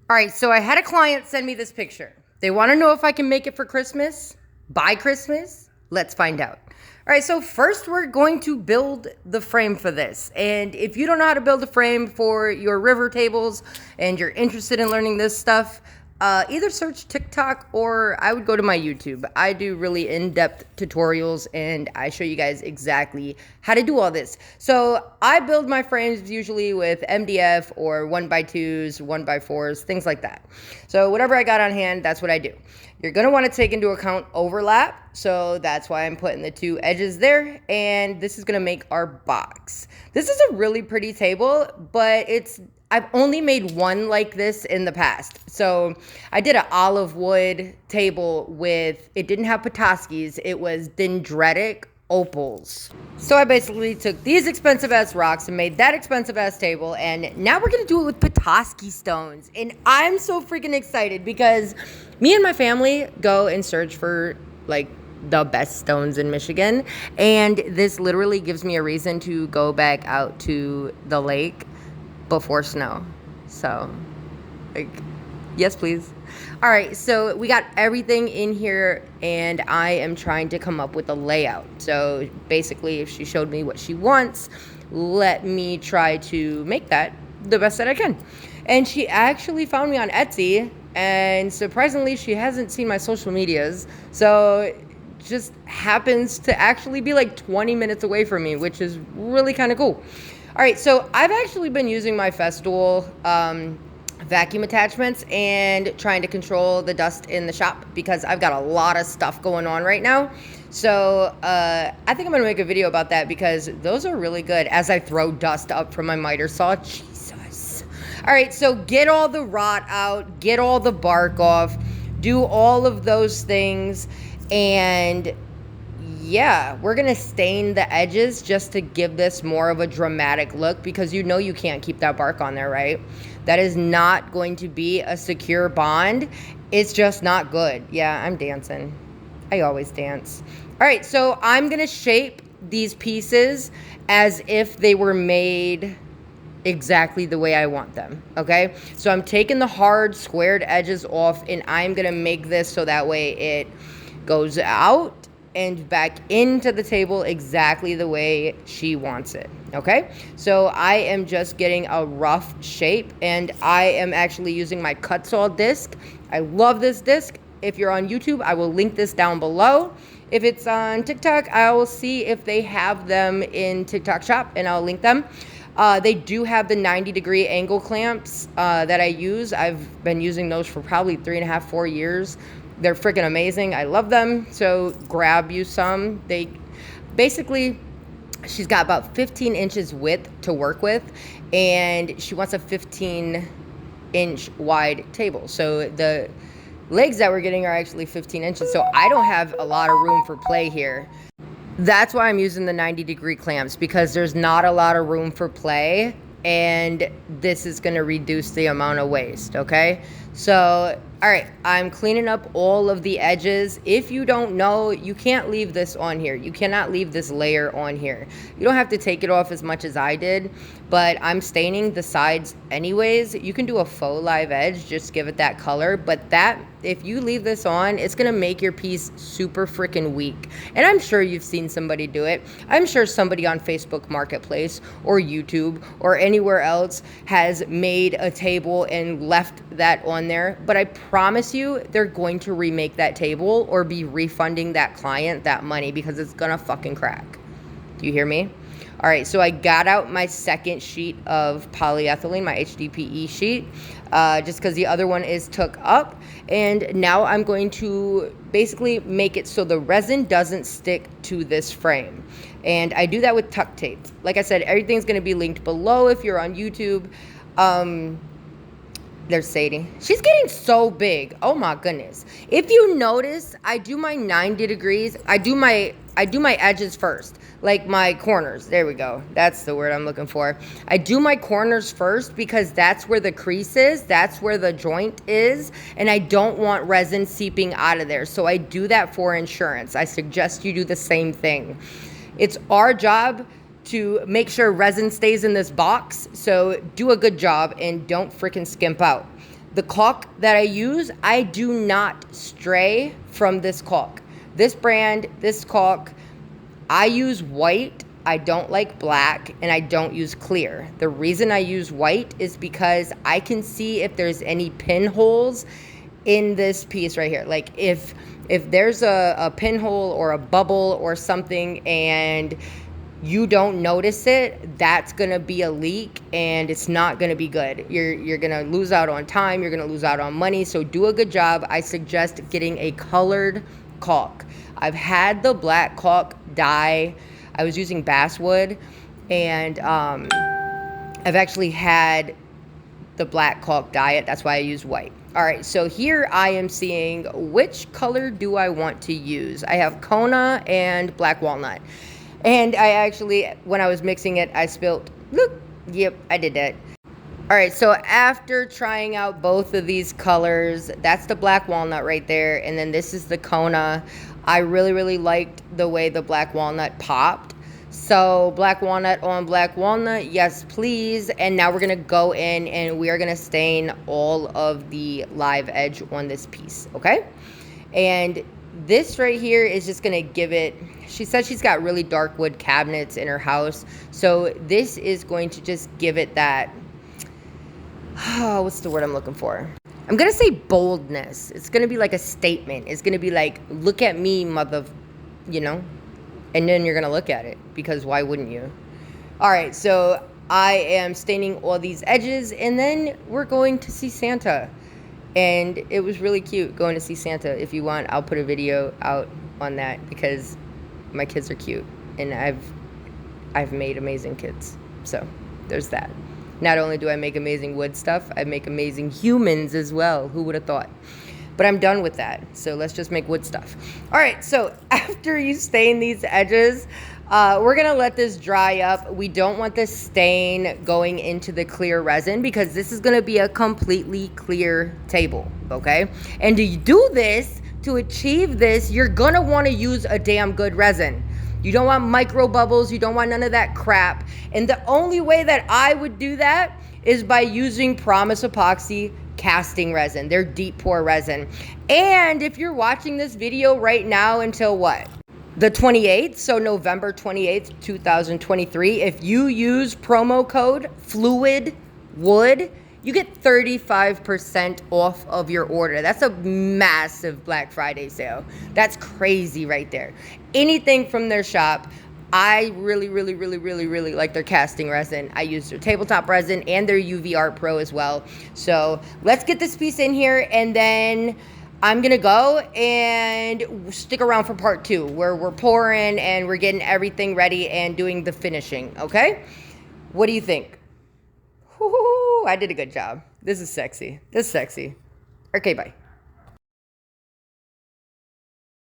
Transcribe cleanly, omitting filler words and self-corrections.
All right, so I had a client send me this picture. They want to know if I can make it for Christmas, by Christmas. Let's find out. All right, so first we're going to build the frame for this. And if you don't know how to build a frame for your river tables and you're interested in learning this stuff, either search TikTok or I would go to my YouTube. I do really in-depth tutorials and I show you guys exactly how to do all this. So I build my frames usually with MDF or 1x2s, 1x4s, things like that. So whatever I got on hand, that's what I do. You're going to want to take into account overlap. So that's why I'm putting the two edges there. And this is going to make our box. This is a really pretty table, but I've only made one like this in the past. So I did an olive wood table with, it didn't have Petoskey's, it was dendritic opals. So I basically took these expensive ass rocks and made that expensive ass table, and now we're gonna do it with Petoskey stones. And I'm so freaking excited because me and my family go and search for like the best stones in Michigan, and this literally gives me a reason to go back out to the lake before snow. So like, yes please. All right, so we got everything in here and I am trying to come up with a layout. So basically, if she showed me what she wants, let me try to make that the best that I can. And she actually found me on Etsy, and surprisingly she hasn't seen my social medias, so just happens to actually be like 20 minutes away from me, which is really kind of cool. All right, so I've actually been using my Festool vacuum attachments and trying to control the dust in the shop because I've got a lot of stuff going on right now. So I think I'm gonna make a video about that because those are really good as I throw dust up from my miter saw. Jesus. All right, so get all the rot out, get all the bark off, do all of those things, and yeah, we're gonna stain the edges just to give this more of a dramatic look because you know you can't keep that bark on there, right? That is not going to be a secure bond. It's just not good. Yeah, I'm dancing. I always dance. All right, so I'm gonna shape these pieces as if they were made exactly the way I want them, okay? So I'm taking the hard squared edges off and I'm gonna make this so that way it goes out and back into the table exactly the way she wants it, okay? So I am just getting a rough shape, and I am actually using my cut saw disc. I love this disc. If you're on YouTube, I will link this down below. If it's on TikTok, I will see if they have them in TikTok shop, and I'll link them. They do have the 90-degree angle clamps that I use. I've been using those for probably 3.5, 4 years. They're freaking amazing. I love them. So grab you some. They basically, she's got about 15 inches width to work with, and she wants a 15-inch wide table. So the legs that we're getting are actually 15 inches. So I don't have a lot of room for play here. That's why I'm using the 90-degree clamps, because there's not a lot of room for play, and this is going to reduce the amount of waste, okay? So, all right, I'm cleaning up all of the edges. If you don't know, you can't leave this on here. You cannot leave this layer on here. You don't have to take it off as much as I did, but I'm staining the sides anyways. You can do a faux live edge, just give it that color, but that, if you leave this on, it's gonna make your piece super freaking weak. And I'm sure you've seen somebody do it. I'm sure somebody on Facebook Marketplace or YouTube or anywhere else has made a table and left that on there, but I promise you they're going to remake that table or be refunding that client that money because it's gonna fucking crack. Do you hear me? All right, so I got out my second sheet of polyethylene, my HDPE sheet, just because the other one is took up. And now I'm going to basically make it so the resin doesn't stick to this frame. And I do that with tuck tape. Like I said, everything's gonna be linked below if you're on YouTube. There's Sadie. She's getting so big. Oh my goodness. If you notice, I do my 90 degrees. I do my edges first, like my corners. There we go. That's the word I'm looking for. I do my corners first because that's where the crease is. That's where the joint is. And I don't want resin seeping out of there. So I do that for insurance. I suggest you do the same thing. It's our job to make sure resin stays in this box. So do a good job and don't freaking skimp out. The caulk that I use, I do not stray from this caulk. This brand, this caulk, I use white. I don't like black, and I don't use clear. The reason I use white is because I can see if there's any pinholes in this piece right here. Like if there's a pinhole or a bubble or something and you don't notice it, that's gonna be a leak and it's not gonna be good. You're gonna lose out on time, you're gonna lose out on money, so do a good job. I suggest getting a colored caulk. I've had the black caulk die. I was using basswood, and I've actually had the black caulk dye it. That's why I use white. All right, so here I am seeing which color do I want to use. I have Kona and black walnut. And I actually, when I was mixing it, I spilled, look, yep, I did that. All right, so after trying out both of these colors, that's the black walnut right there, and then this is the Kona. I really, really liked the way the black walnut popped. So black walnut on black walnut, yes please. And now we're gonna go in and we are gonna stain all of the live edge on this piece, okay? And this right here is just gonna give it, she said she's got really dark wood cabinets in her house. So this is going to just give it that, oh, what's the word I'm looking for? I'm gonna say boldness. It's gonna be like a statement. It's gonna be like, look at me, mother, you know? And then you're gonna look at it, because why wouldn't you? All right, so I am staining all these edges, and then we're going to see Santa. And it was really cute going to see Santa. If you want, I'll put a video out on that, because my kids are cute, and I've made amazing kids. So there's that. Not only do I make amazing wood stuff, I make amazing humans as well. Who would have thought? But I'm done with that, so let's just make wood stuff. All right, so after you stain these edges, we're gonna let this dry up. We don't want this stain going into the clear resin, because this is gonna be a completely clear table, okay? And to do this, to achieve this, you're gonna wanna use a damn good resin. You don't want micro bubbles, you don't want none of that crap. And the only way that I would do that is by using Promise Epoxy casting resin, their deep pour resin. And if you're watching this video right now until what? The 28th, so November 28th, 2023, if you use promo code FLUIDWOOD, you get 35% off of your order. That's a massive Black Friday sale. That's crazy right there. Anything from their shop, I really, really, really, really, really like their casting resin. I use their tabletop resin and their UV Art Pro as well. So let's get this piece in here, and then I'm gonna go and stick around for part 2, where we're pouring and we're getting everything ready and doing the finishing, okay? What do you think? Woo-hoo-hoo, I did a good job. This is sexy. This is sexy. Okay, bye.